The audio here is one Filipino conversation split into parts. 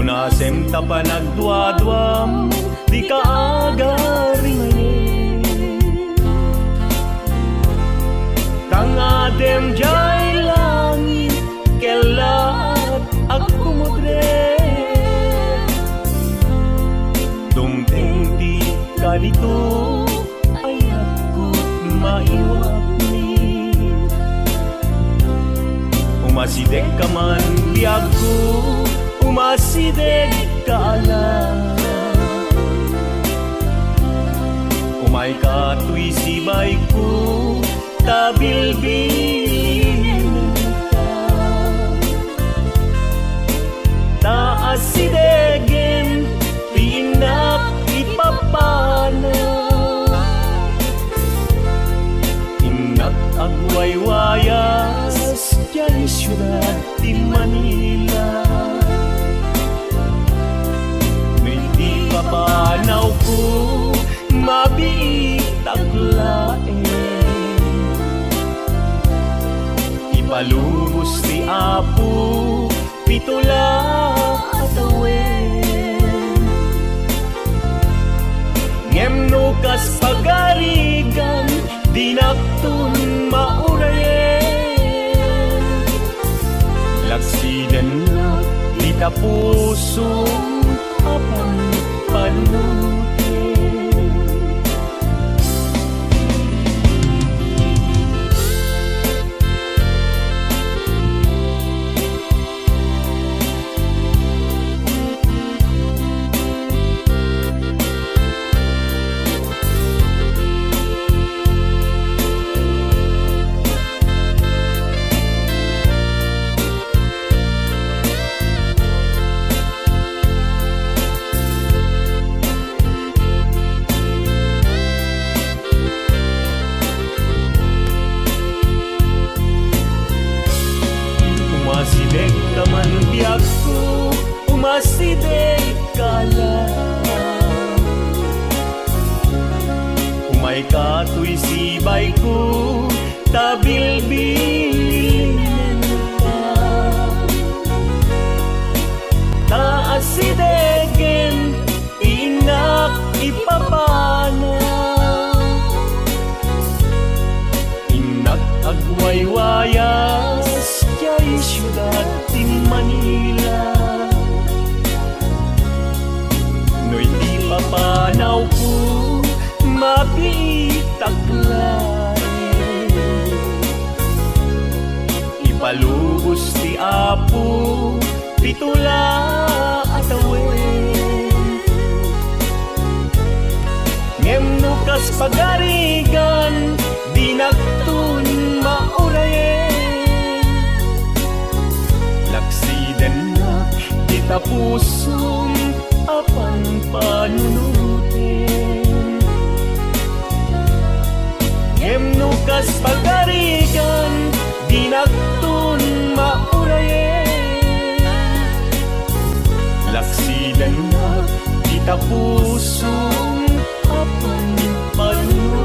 Nasem ta pa nagduadwam, di ka agari ngayon. Tangadem jay langit, kelat ako mudre. Dumting di ka dito, ay ako maiwag ni. Umasidek ka man biyag ko, umasideg kaalam. Umay ka tuy sibay ko, tabilbilin ka. Taas sidegen, tinak ipapana. Inak agwaywayas, dyan syudad di Manila. Panaw ko mabitaglae, ipalubos ti Apo pitula at awen. Ngemno kas pagarigan dinaktun maurayen. Laksiden na di tapusong apan panutin. Umasideg ka man biyag ko, umasideg ka lang. Umay ka tuy sibay ko, tabilbilin ka. Taas sidegen, inak ipapana. Inak agwaywayas, jay syudad di Manila. No'y di papanaw ko mabitaglay, ipalubos ti Apo pitula at awen. Ngemno kas pagarigan dinaktun maurayen. Laksiden na kita pusong apan panunutin. Ngemno kas pagarigan dinaktun maurayen. Laksiden na kita pusong apan panunutin.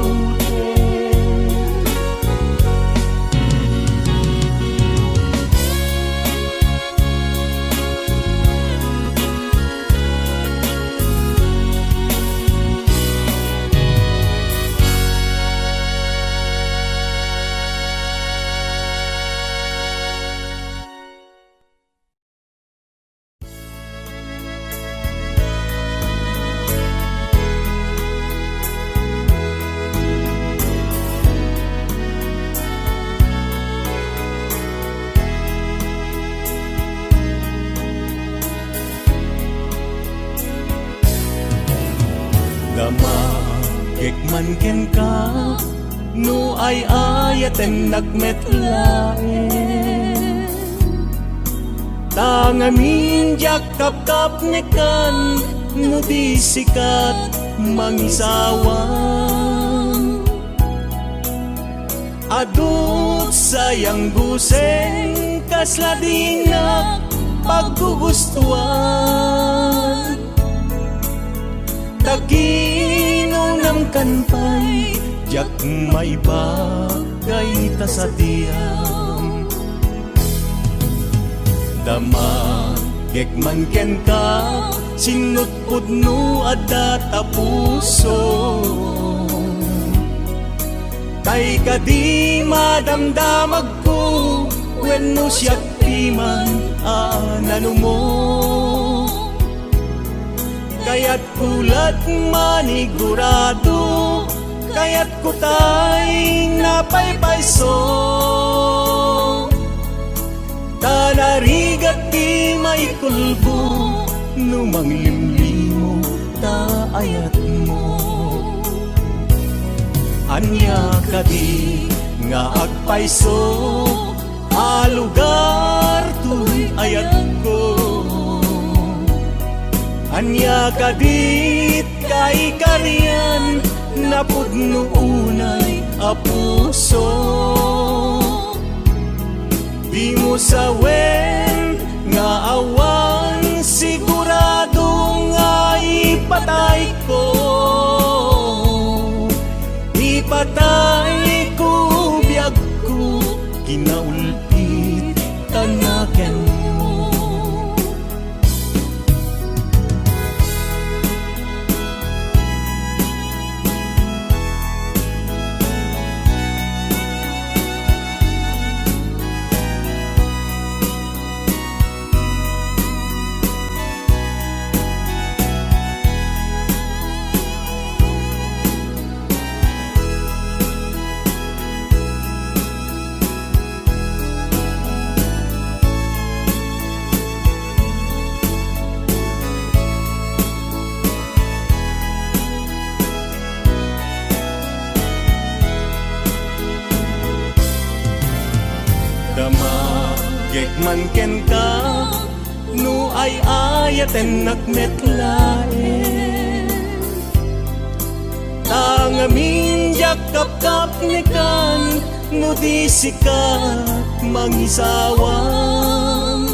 Kek man ken ka, no ay ayaten nagmetlaen. Tangamin jak kap nekan, no di sikat mangisawan. Adut sayang buseng, kasladingak paggugustuhan. Taginunam kanpay, jak may bagay ta sa tiyam. Dama Gekman ken ka sinutpud no adda ta puso. Kay kadi madamdamag ko wenno siya piman anano mo. Kaya't kulat manigurado, kaya't kutay napaypayso. Tanarigat di may kulbo, numang limlimo ta ayat mo. Anya kadi nga agpayso, alugar tuy ayat ko. Anya kadit kay kariyan, napudno unay apuso. Di mo sawen nga awan, sigurado nga ipatay ko. Ipatay ko biyag ko, kinaulpit tanaken mo. Dama gekman ken ka no ay ayaten nakmetlaen. Tangamin yakap-kap nikan no di sikat mangisawang.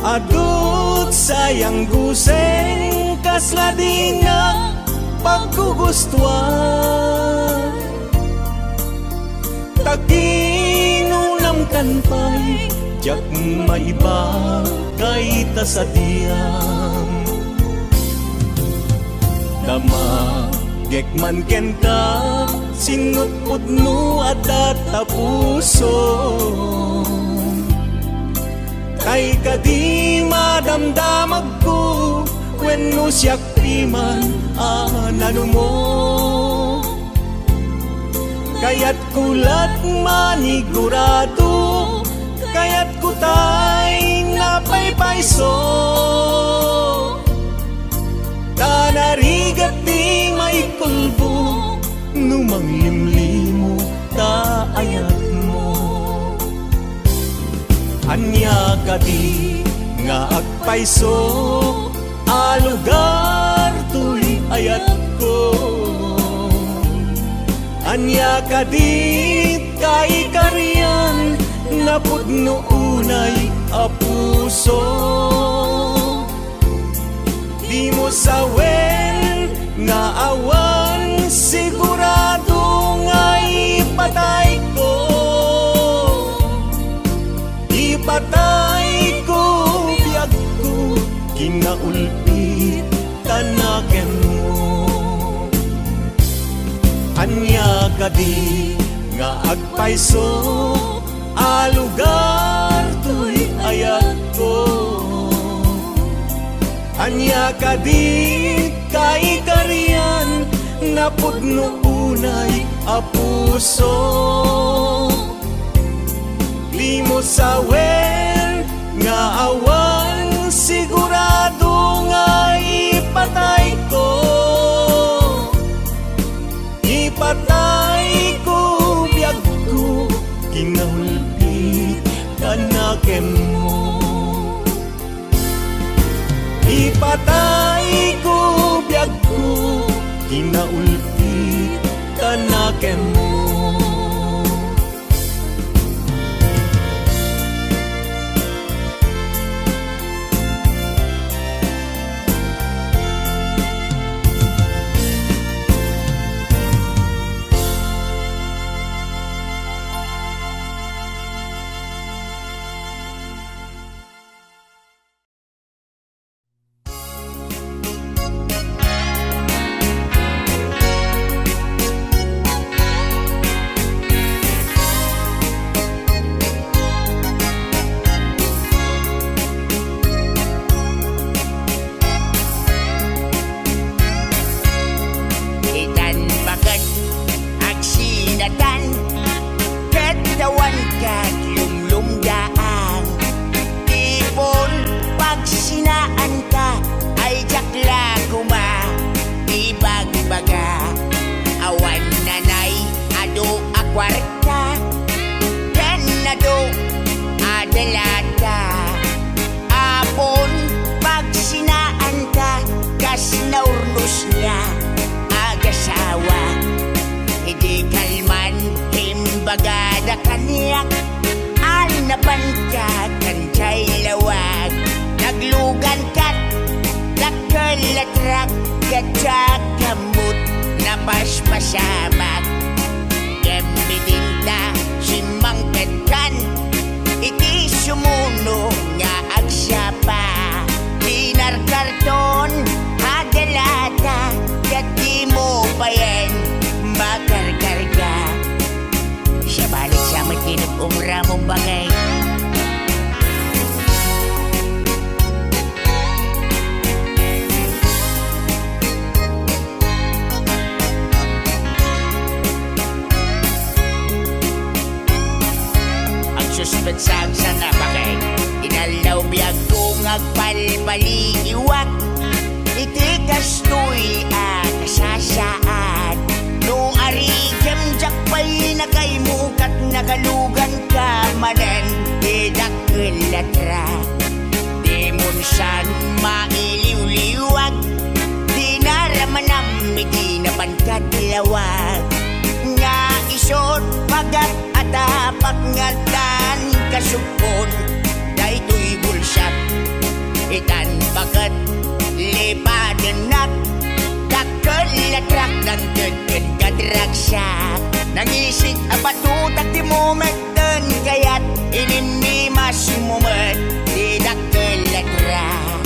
Adut sayang guseng kasla di nga paggugustuhan. Taginunam kan pa'y jak maiba kay tasadiam. Dama gekman ken ka sinutpud no adda ta puso. Kay kadi madamdamag ko wenno siya piman anano mo. Kaya't kulat manigurado, kaya't kutay napaypayso. Tanarigat di may kulbo, numang limlimo ta ayat mo. Anya kadi nga agpayso, alugar tuy ayat ko. Anya kadit kay kariyan, napudno unay apuso. Di mo sawen nga awan, sigurado nga ipatay ko. Ipatay ko biyag ko, kinaulpit tanaken mo. Anya kadi nga agpayso, alugar tuy ayat ko. Anya kadi kay kariyan, napudno unay apuso. Di mo sawen nga awan, sigurado nga ipatay ko. Ipatay ko biyag ko, kinahulpit tanaken mo. Ipatay ko biyag ko, kinaulpit tanaken mo. pulos nga agasawa. Hindi kalman himbagada kanyak, anapan ka kancay lawag. Naglugan kat nakalatrak katsak kamot napaspasamak. Gamitin ta si mangkatkan, iti sumuno nga agsapa. Dinar karton hagalata, kati mo pa yan makarkarga. Siya balik sa matinag umra mong bagay. Suspensang sa napakay, inalaw biyag kong agpalpaliiwak. Iti kastoy kasasaan, no arigam jakpay na kay mukat nagalugan ka manen. Idakilatra di munsan mailiw-liwag, di naramanam di naman kadlawag. Nga isot pagat atapak ngatan kasupon, daytoy bulsak itan bagat lipadenak. Kakelatrak ng gagad kadragsak, nangisik apatutak di momenten kayat ininimas mumet tidak kelatrak.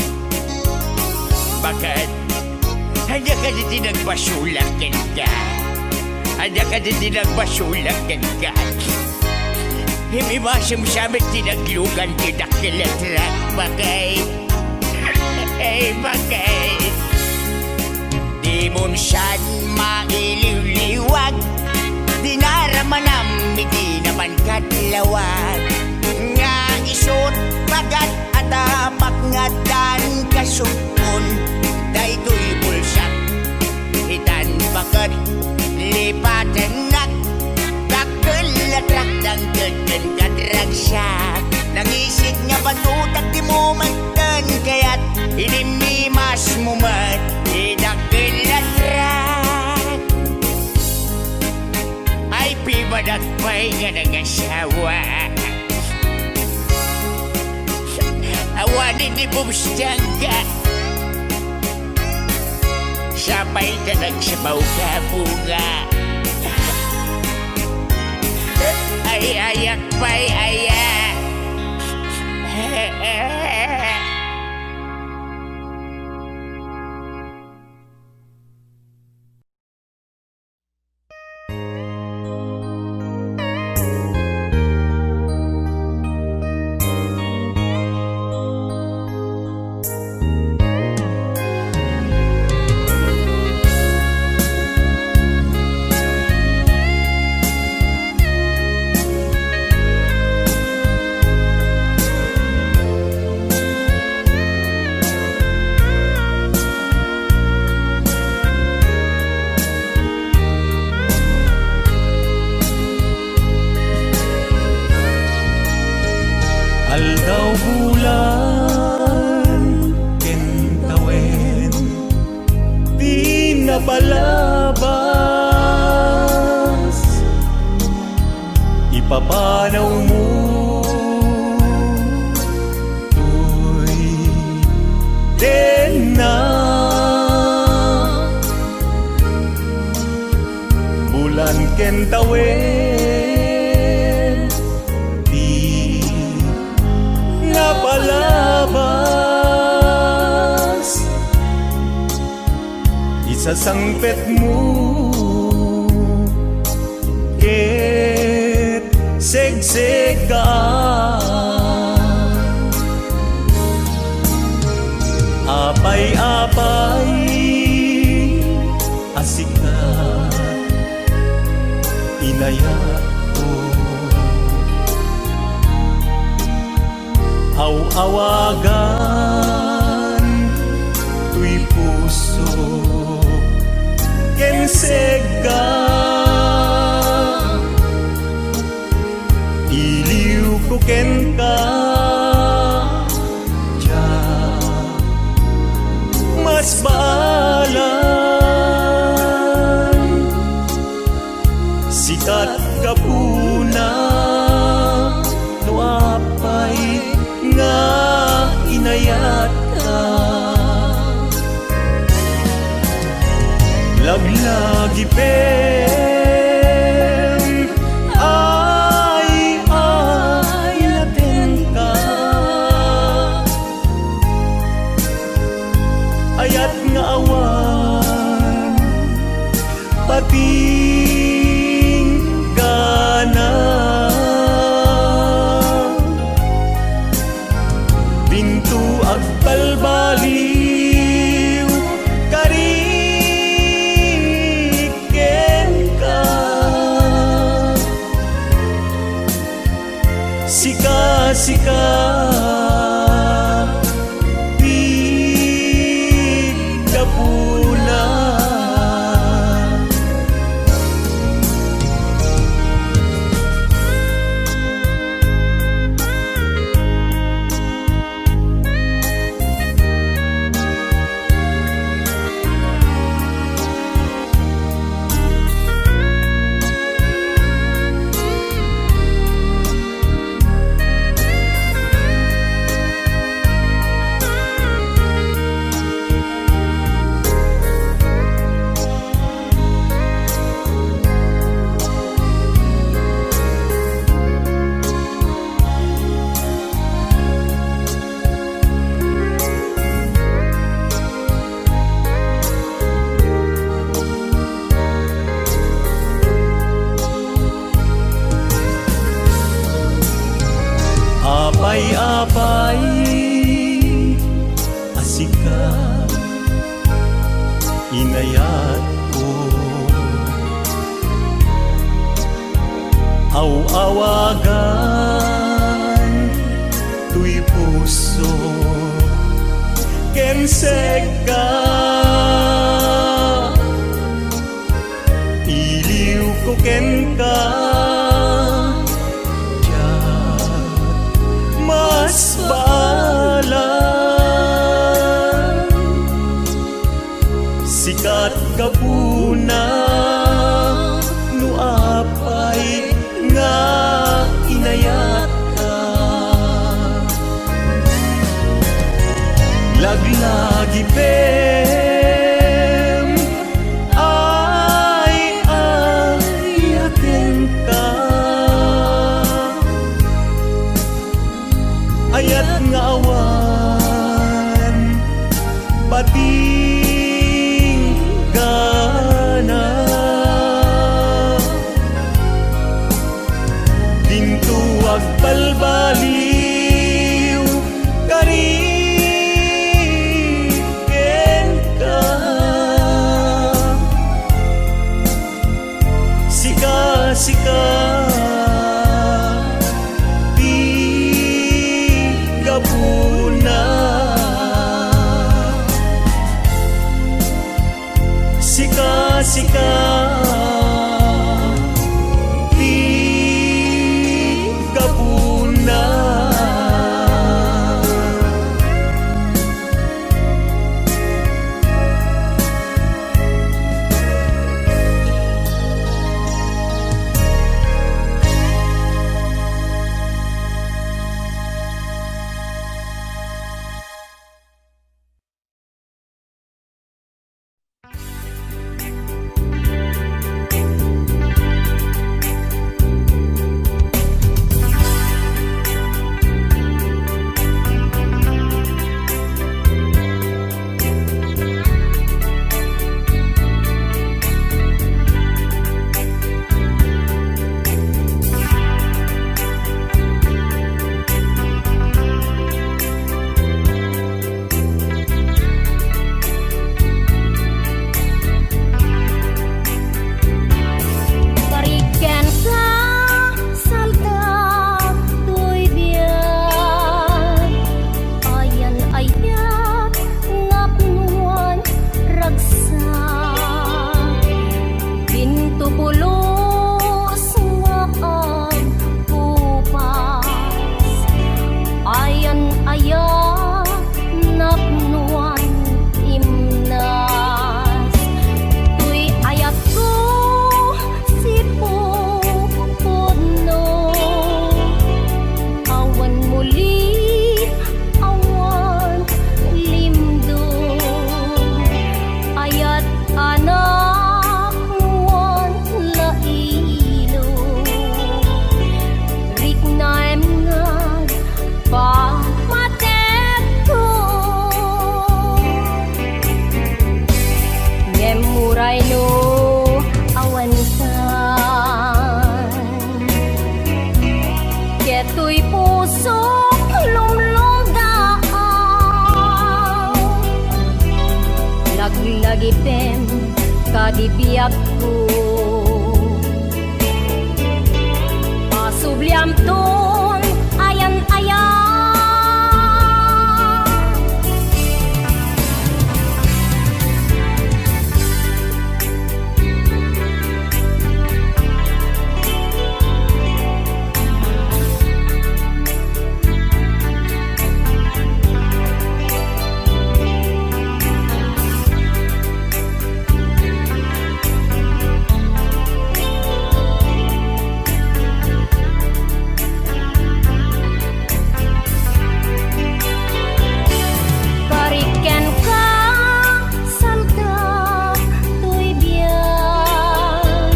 Bagat hanya ka di nagpasulakin ka, hanya ka di nagpasulakin ka. Hindi masamsamit tinaglugan kita kilatrak bagay. Bagay di munsan mailiw-liwag, di naramanam di naman kadlawag. Nga isot bagat atapak ngatan kasupon, daytoy bulsak itan bagat lipadenak. Kakelatrak ng gagad kadragsak, nangisik nga batutak di momenten kayat inimimas mumet idakilatrak. Ay pibadat pa'y nga nag-asawa, awanin di bumstangga. Sabay ka nagsabaw ka bunga, ay ayak pa'y ayak. Aldaw bulan kentawen, di napalabas. Ipapanaw mo tuy din na bulan kentawen, palabas. Isasangpet mo ket segsegaan, apay-apay asikat inaya ko. Aw-awagan tuy puso ken sega, iliw ko ken ka ja mas bala. gipem ay ayaten ka ayat nga awan pating gana bintu agbalbaliw kariken ka sika pigdapula apay asika inayat ko awagan tuy puso kenseg ka iliw ko ken ka mas balan sikat kapuna no apay nga inayat ka laglagi pem ay ayaten ka ayat nga awan pating gana dinto agbalbaliw kariken kadibiyag ko. Pasubliam ton ayan-ayan, bariken ka salda tuy biyan,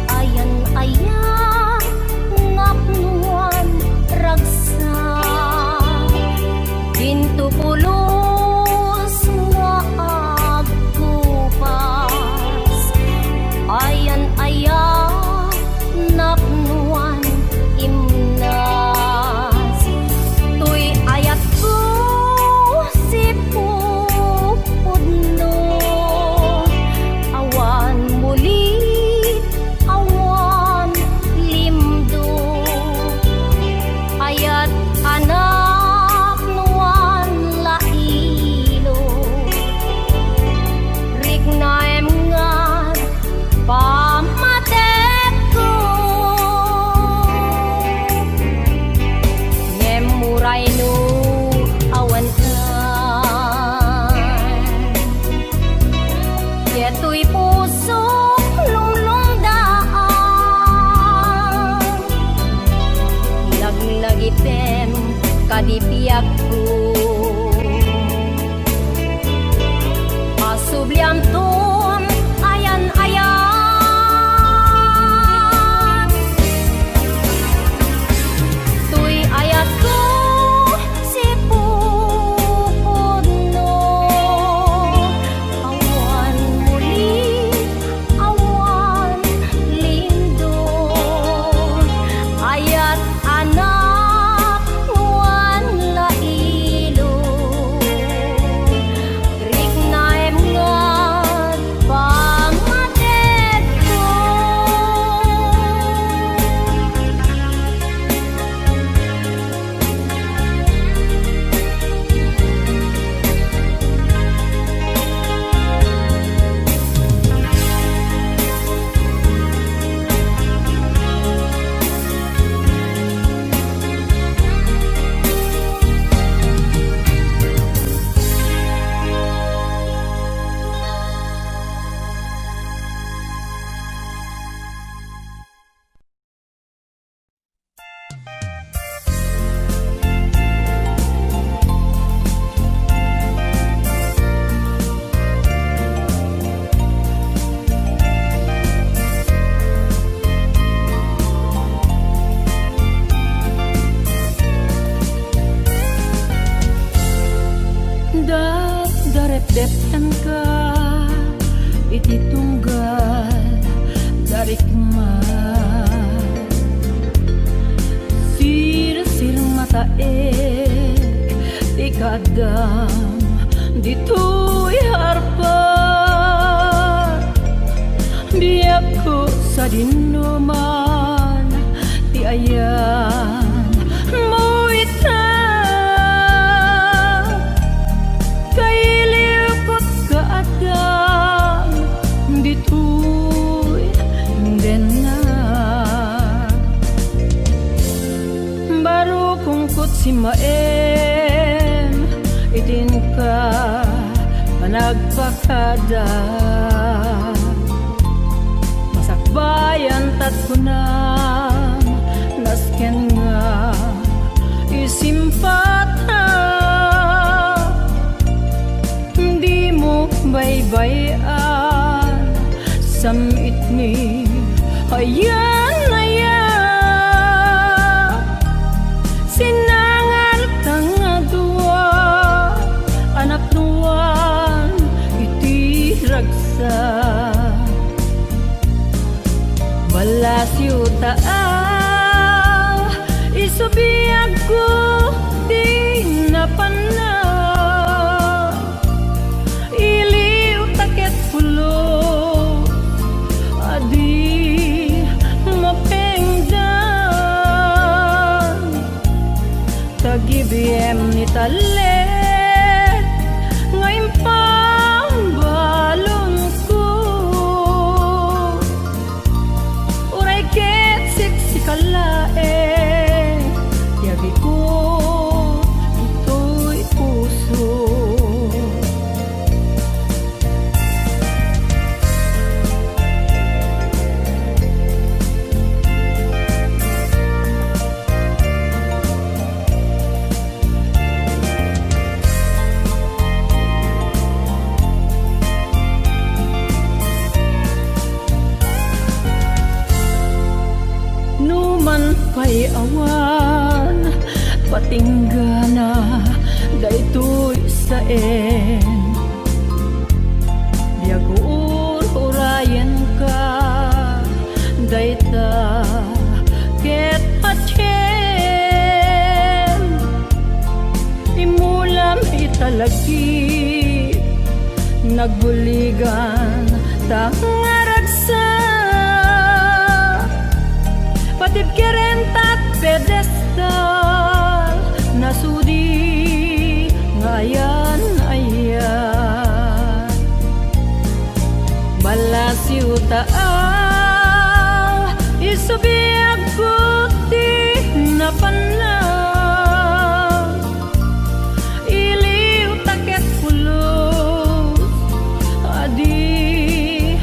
ayan-ayan napnuan ragsa, pintu pulos nga agkupas, ayan-ayan napnuan imnas, tuy ayat ko si pupudno, awan muli, awan limdo, ayat anak nuan lailo, rignaem nga pamatek ko, ngemuray no awan kan, yeto'y puso lumlumdaan, laglagitem kadipiyag ko. Pasubliam ton ayan-ayan, tuy ayat ko si pupudno, awan muli, awan lindo, ayat anak nuan lailo, rignaem ngat pamatek ko. Darep-depen ka iti tunggal darikmat, sir-sir mataek ti kadam dito'y harpat, biyak ko sa dinuman ti ayan mo ita, kailiwkot ka adam dito'y denna, baru kungkot si maem itin ka panagpakada, masakbayan tat kunam nasken nga isimpata, di mo baybayan samit ni ayan-ayan, sinangal kang dua anak nuan iti ragsa, balasyo taa isubiyag ko di napana, iliw taket pulo talit ngayon pambalon ko uray ket siksikalae yabi ko ito'y puso. Numan pa'y awan patinggana daytoy saen biagur urayan ka dayta ket atyen imulam italagi nagbuligan tangaragsa patib kerentat pedestal nasudi ngayan ayan balasiw taal isubiag kuti na panlang iliw taket pulos adi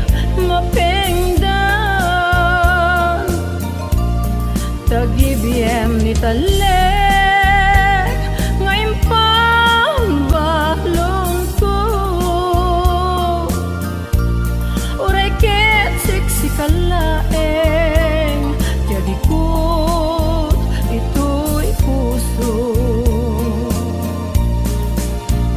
mapengdan tagibiyem ni talek ngayon pambalong ko uray ket siksikalaeng jadi ko ito'y puso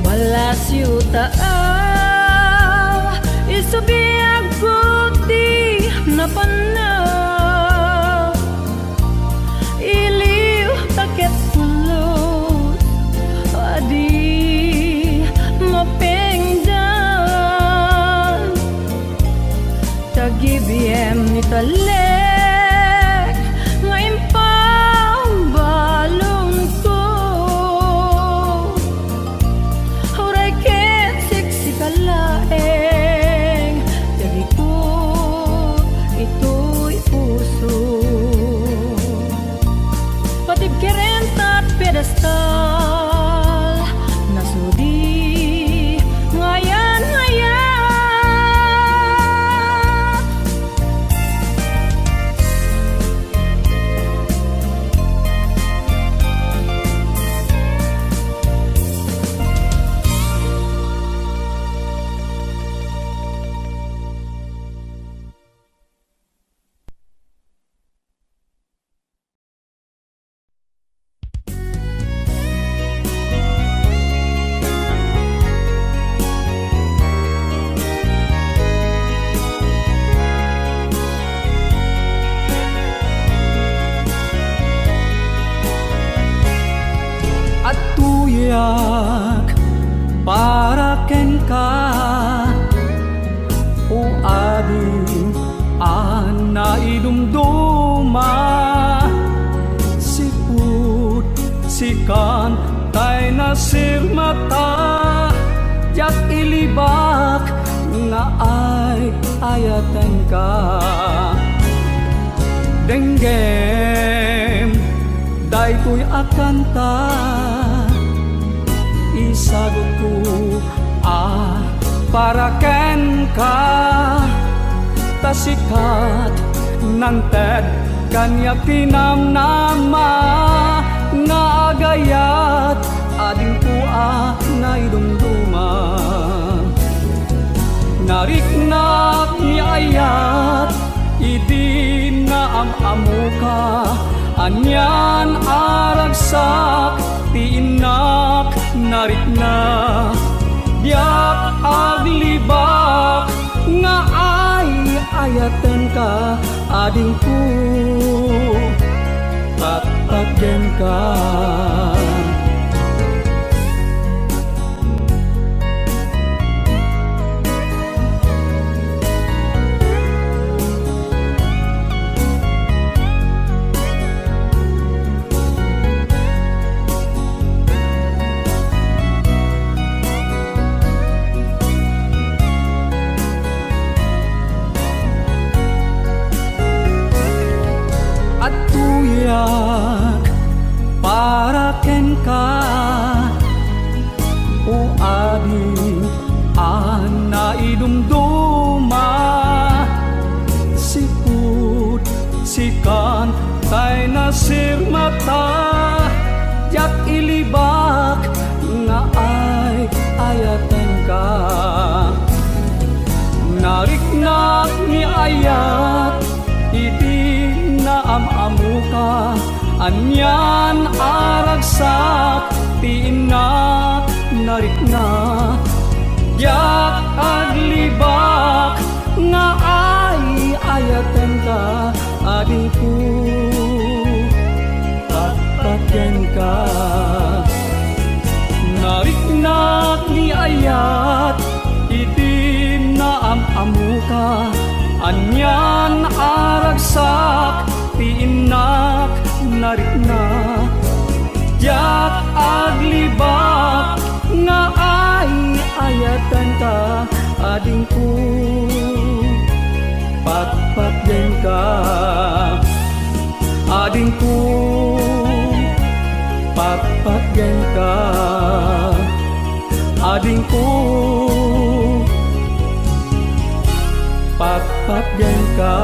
balasiw taal isubiag kuti na panang iliw taket pulos adi mapengdan tagibiyem ni talek ngayon pambalong ko uray ket siksikalaeng jadi ko ito'y puso patib kerentat pedestal nasudi ngayan at tuyak para ken ka o ading ana idumduma siput sikan tay nasir mata yak ilibak nga ay ayatan ka denggem daytoy akanta isagot ko para ken ka tasikat nanted kanyak tinamnama nga agayat ading ko na idumduma nariknak ni ayat idi na amuka anyan aragsak tiinak narikna diak aglibak nga ay ayaten ka adingku tatagden ka o ading ana idumduma siput sikan kay nasirmata yak ilibak nga ay ayaten ka nariknak ni ayat iti naamamu ka anyan aragsak tiinak nariknak yak aglibak nga ay ayaten ka adingku patpatyan ka nariknak ni ayat iti naamamu ka anyan aragsak tiinak nariknak yak aglibak nga ay ayatan ka adingku patpatyan ka adingku patpatyan ka adingku patpatyan ka.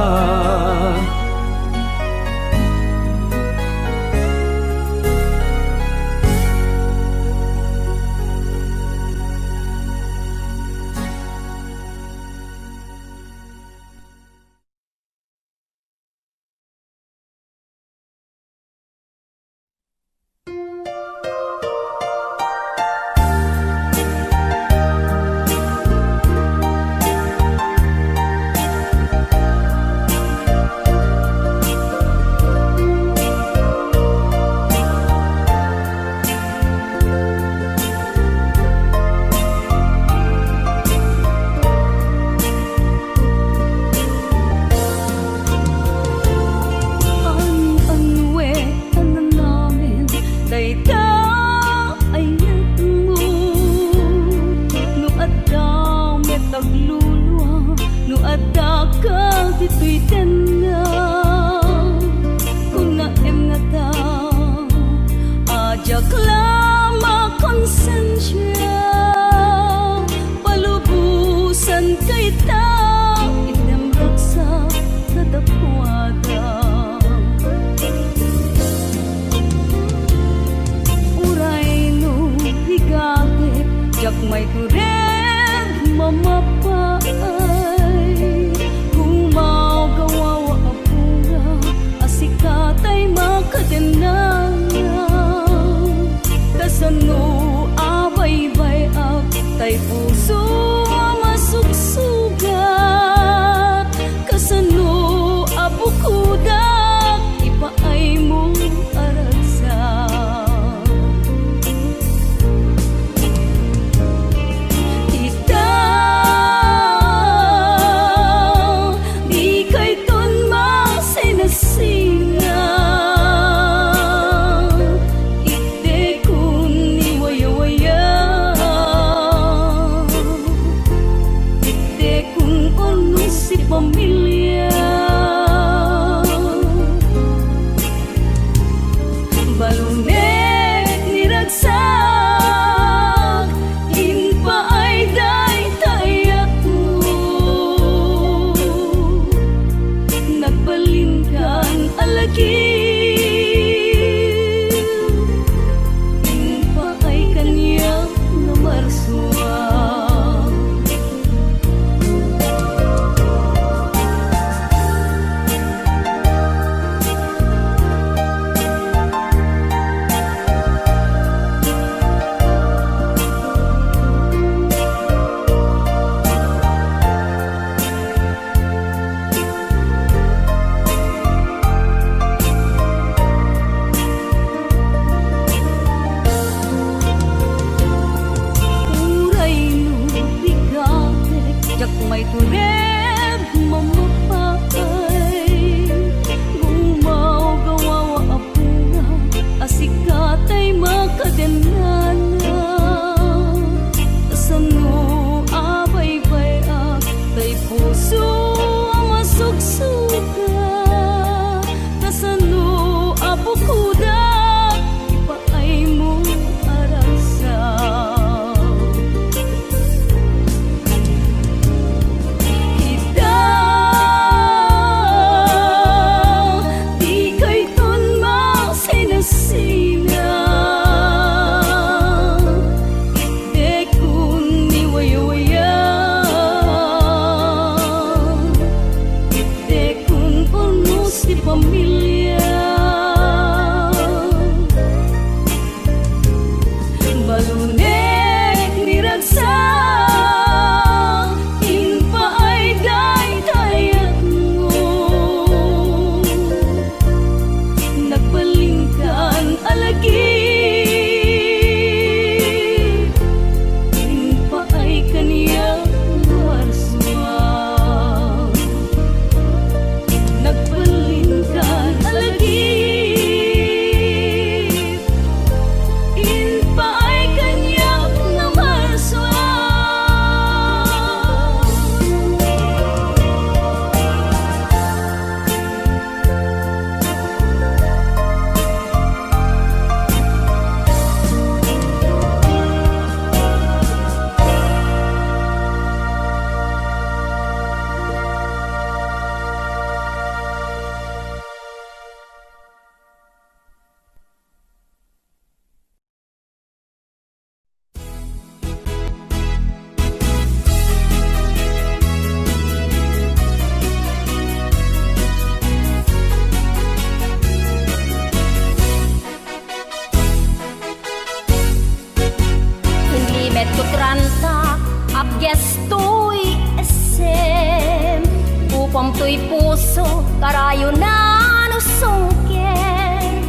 limet ko tranta, abges to'y esem. Upam to'y puso, karayo na nusungken.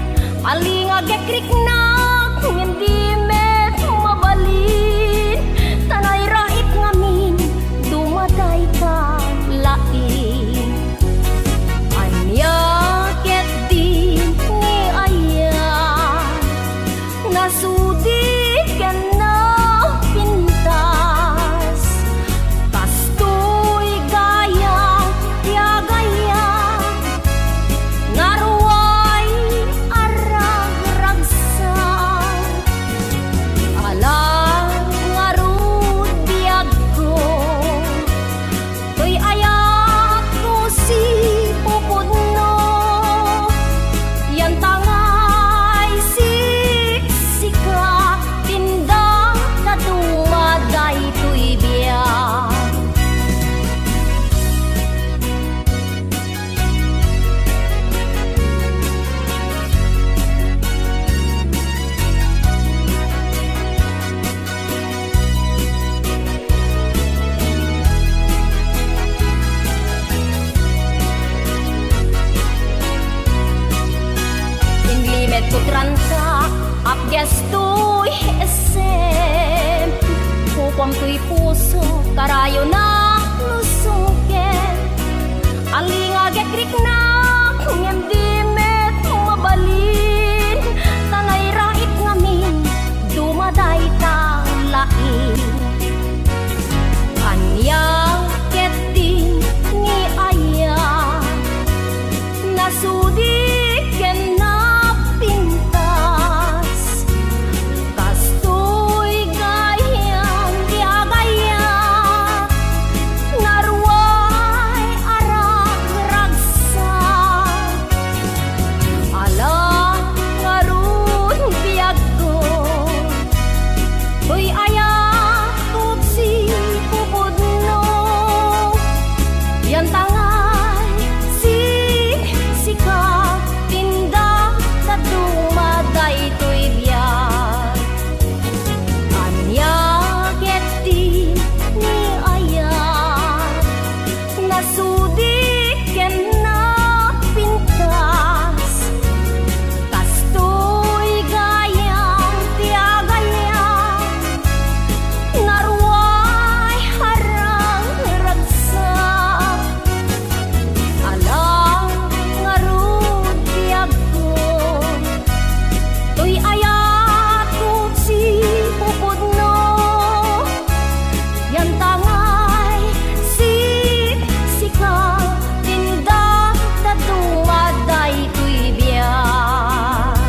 Alinga gekrik na, hindi met mabalin. Tanay rait ngamin, dumaday ka lain. Anya ket din ni aya, nasudi ka na pintas. Kastoy gaya, ya gaya, naruay arag-ragsan. Alang ngarud biyag ko, to'y ayak ko si pupudno. Yan tangay siksika, tinda na dumaday to'y biyag. Inglimet ko tranta, abges to'y esem. Kupam to'y puso, karayo na lusungken. Alinga gekrik na, hindi met mabalin. Tanay rait ngamin, dumaday ta lain. Anya ket din ni aya, nasudi ken na pintas. Kastoy gayang diagaya, naruay arag-ragsan. Alang ngarud biyag ko, to'y ayak ko si pupudno. Yan tangay siksika, tinda na dumaday to'y biyag. Anya ket din ni aya, nasudi ken na pintas. Kastoy gayang tiagaya, naruay harang-ragsak. Alang ngarud biyag ko, to'y ayak ko si pupudno. Yan tangay siksika, tinda na dumaday to'y biyag.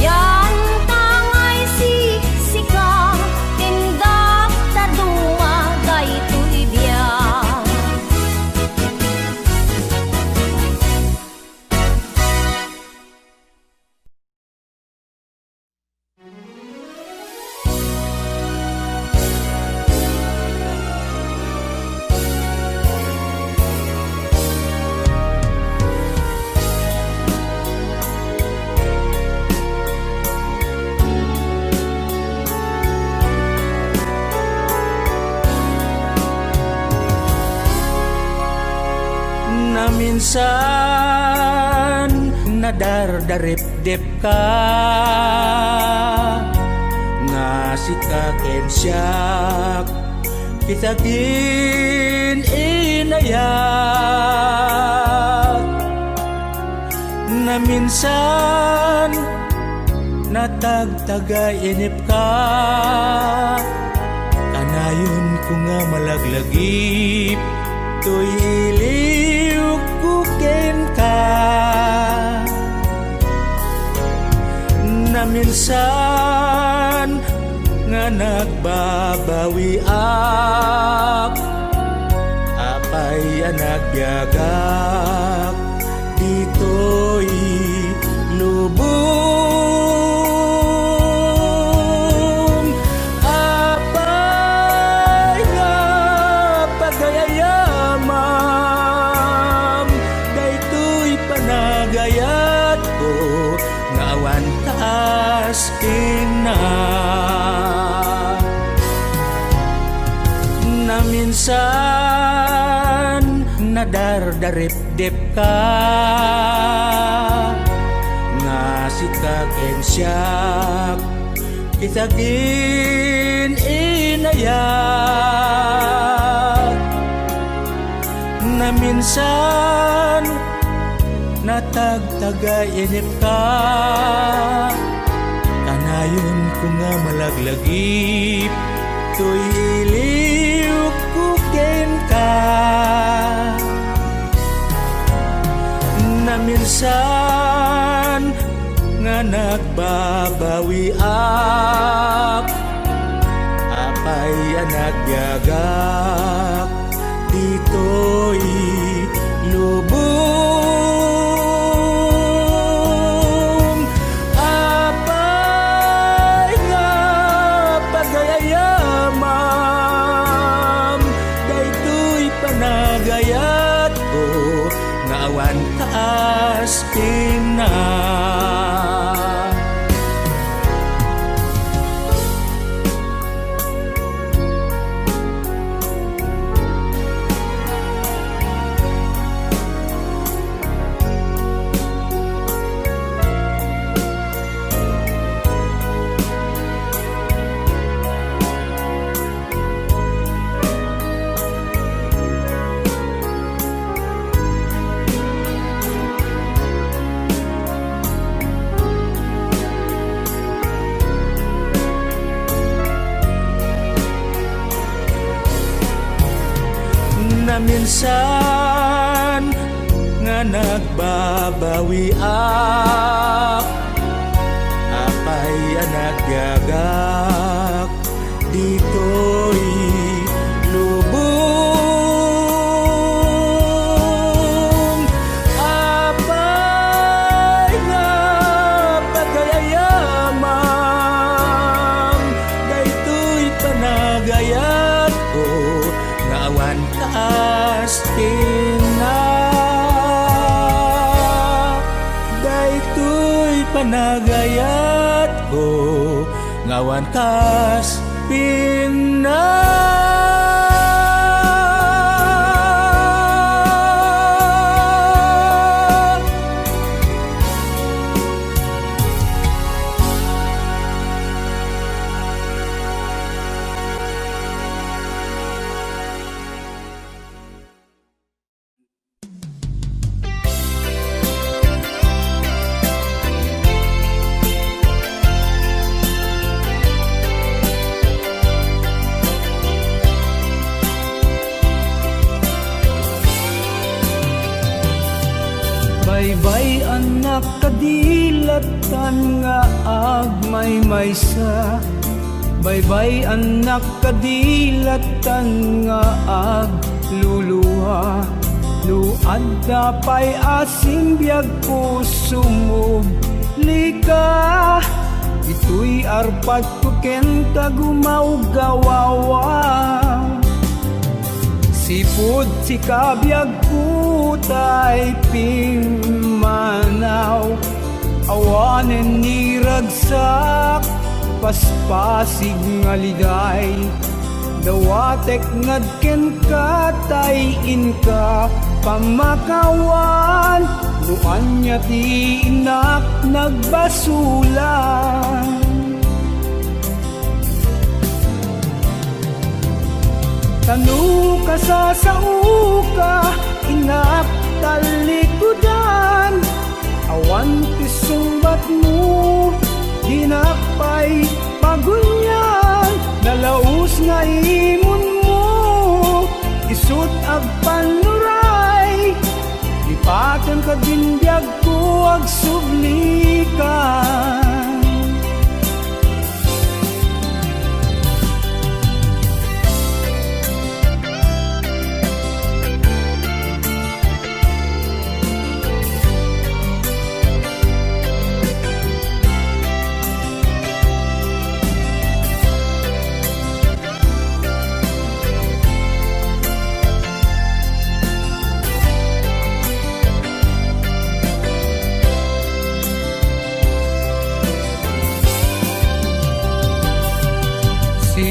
Yan tangay siksika, tinda na dumaday to'y biyag. Na minsan nadardarip-dip ka, nga sikaken siyak kitagin inayak. Na minsan natagtagay inip ka, kanayon ko nga malaglagip, to'y iliw kuken ka. Na minsan nga nagbabawi ak, apay anagyagak, dito'y lubong. Apay nga pagayayamam, dayto'y panagayat ko, nga awan taas ina. Naminsan nadardarip-dip ka nga sikaken siyak kitagin inayat. Naminsan natagtagainip ka kanayon ko nga malaglagip to'y iliw kukin ka. Naminsan nga nagbabawi ak apay nagbiagak dito'y lubong. Apay nga pagayayamam daytoy panagayat ko nga awan taas na. Naminsan nga nagbabawi ak apay nagbiagak dito'y lubong. Apay nga pagayayamam daytoy panagayat ko nga awan taas na. Daytoy panagayat ko ngawan kas pina. Baybay anak kadilatan nga agmay maysa. Baybay anak kadilatan nga agluluha. Luad dapay asim biag puso mo lika. Ito'y arpat ko kenta gumawgawawa. Sipud si kabyag putay pimanaw. Awanen ni ragsak paspasig nga liday. Dawatek ngadken katay inka pamakawan. Luan niya ti inak nagbasulan. Tanu ka sa sauka, inak talikudan. Awan ti sumbat mo, dinakpay pagunyan. Nalaus nga imon mo, isut ag panuray. Ipatan ka dinbyag ko ag sublikan.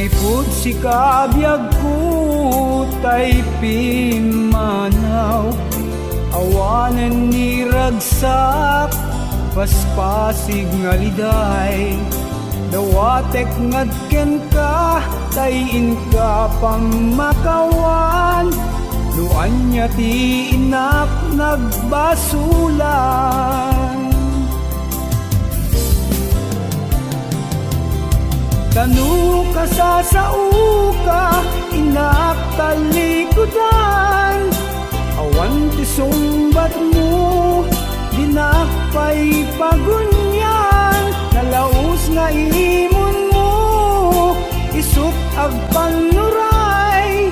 Dipud si kabyag ko tay pimanaw, awanan ni ragsak paspasig nga liday. Dawatek ngadken ka tayin ka pamakawan, luan niya ti inak nagbasulan. Tanu ka sa sauka, inak talikudan, awan ti sumbat mo, dinakpay pagunyan, nalaos nga imon mo, isuk ag panuray,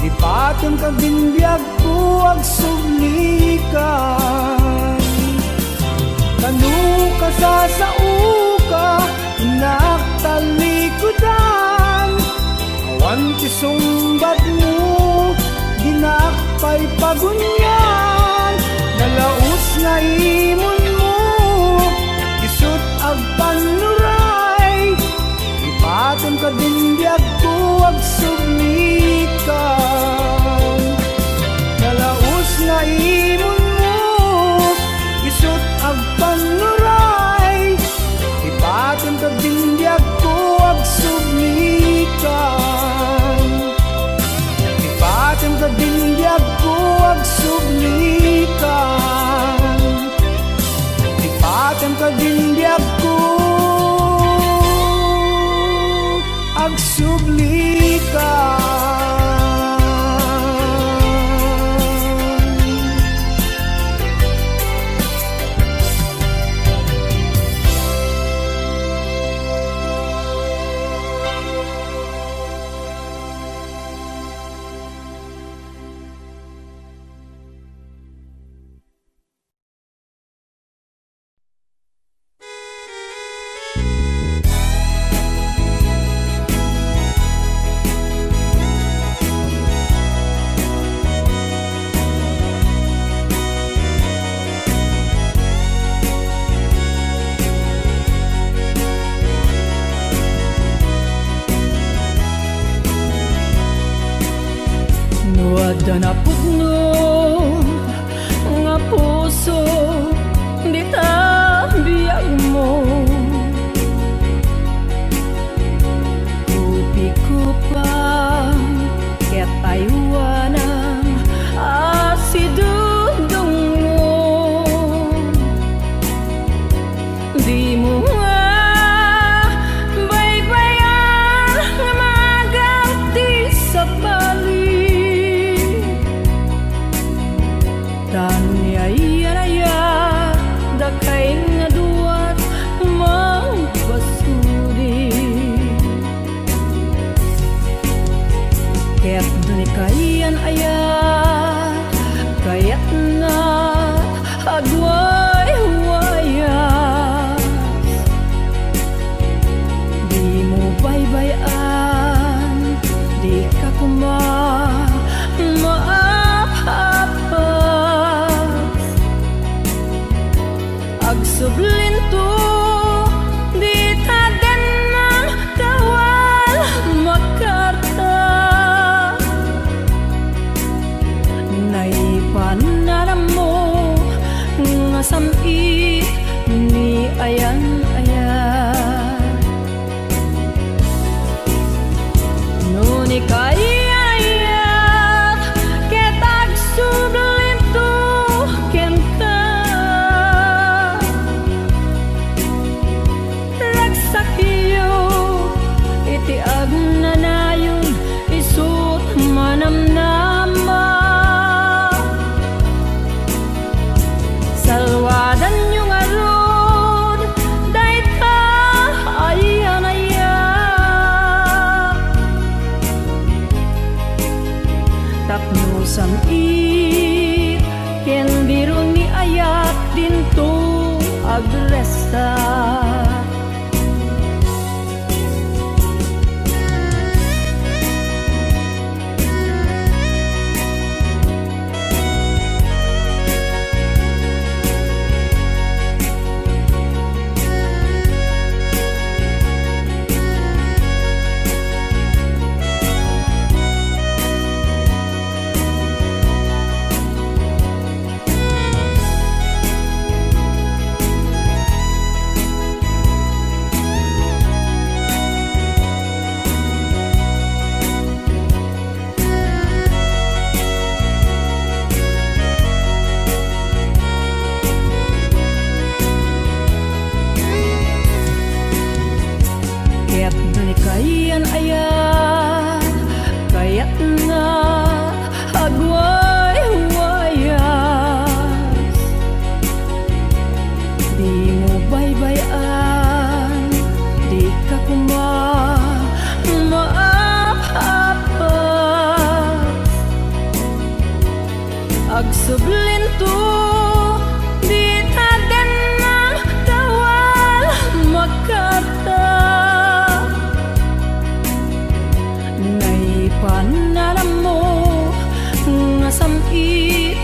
ipatong kag dinbiyag ko ag sublikan. Tanu ka sa sauka, inak talikudan, awan ti sumbat mo, dinakpay pagunyan, nalaos nga imon mo, isut ag panuray, ipatong ka dinbiyag ko ag sublikan. Nalaos nga imon mo, isut ag panuray, ipatong ka dinbiyag ko ag sublikan. Ipatong ka dinbiyag ko ag sublikan. Ipatong ka dinbiyag ko ag sublikan. Nuada na pudno nga puso, di tabiyag mo. Kupi ko pa ket aywanang asidudong mo. Di mo nga baybayan nga maganti sa bali. Tanyaya dakay nga duwat magbasuri, ket duni kayan ayat kayat na agway-wayas. Di mo baybayan, di ka agsublinto, di taden ng kawal makarta. Naipanaram mo nga samit ni ayan-ayan. Nuni kayayat ket agsublinto ken ka. Ragsakiyo iti agnanayon isut manamnama. Salwadan yung arod dahit ka ayan-aya. Tapno samit ken biro ni ayat dinto agresta. pananam mo nga samit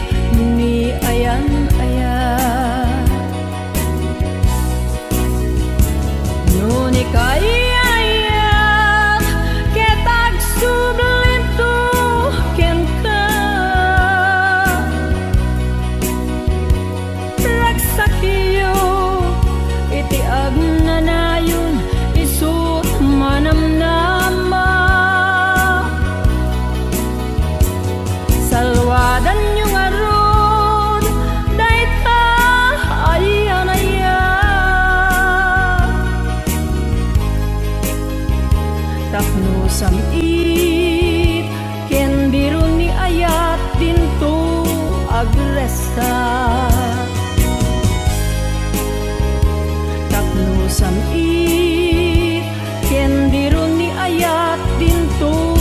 ni ayan-ayan. No ni kaiayak ketag sublinto ken ka ragsakyo iti agnanayon isut manamnama. Salwadan yung arod dahit ka ayan-ayan. Tapno samit ken biro ni ayat dinto agresta. Tapno samit ken biro ni ayat dinto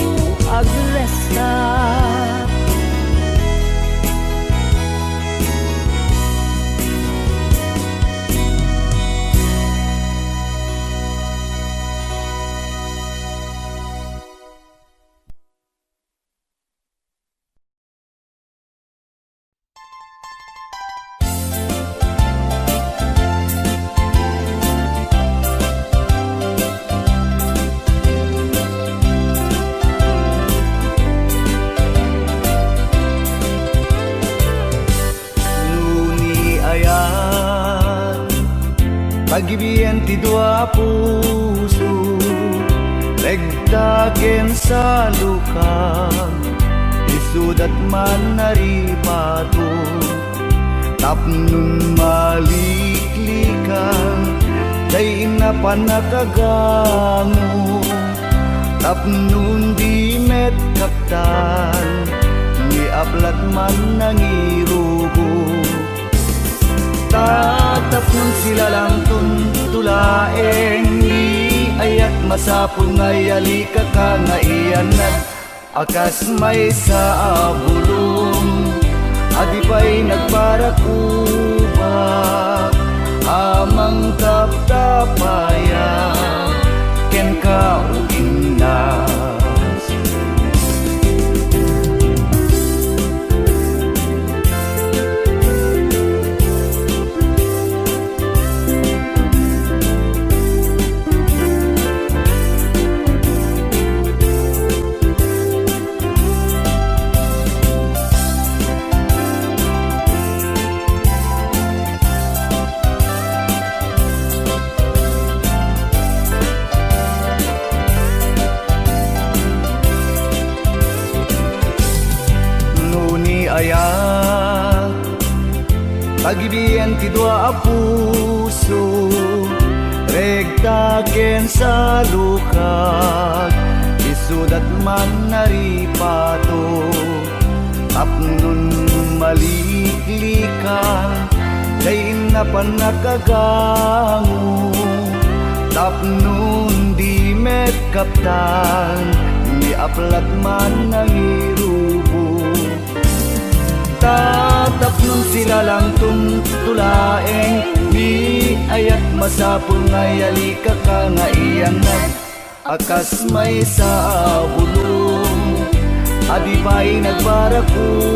agresta. Pagibian ti dua puso legdaken sa lukang isudat man naripato tapnon maliklikan day inapan nakagango tapnon di met kaptan ni aplat man nangirugo. Tatapnon sila lang tuntulaeng ni ayat masapul ngayali ka ka nga iyanat akas may sa abulong adi pa'y nagparakuba amang taptapaya ken ka uginas. Ayat pagibian ti dua puso regtaken sa lukag isudat man naripato tapnon maliklikan dayin na panakagango tapnon di met kaptan ni aplat man nangirubo. Tatapnon sila lang tuntulaeng ni ayat masapul ngayali ka ka nga iyanat akas may sa bulong adi pa'y nagbarakuba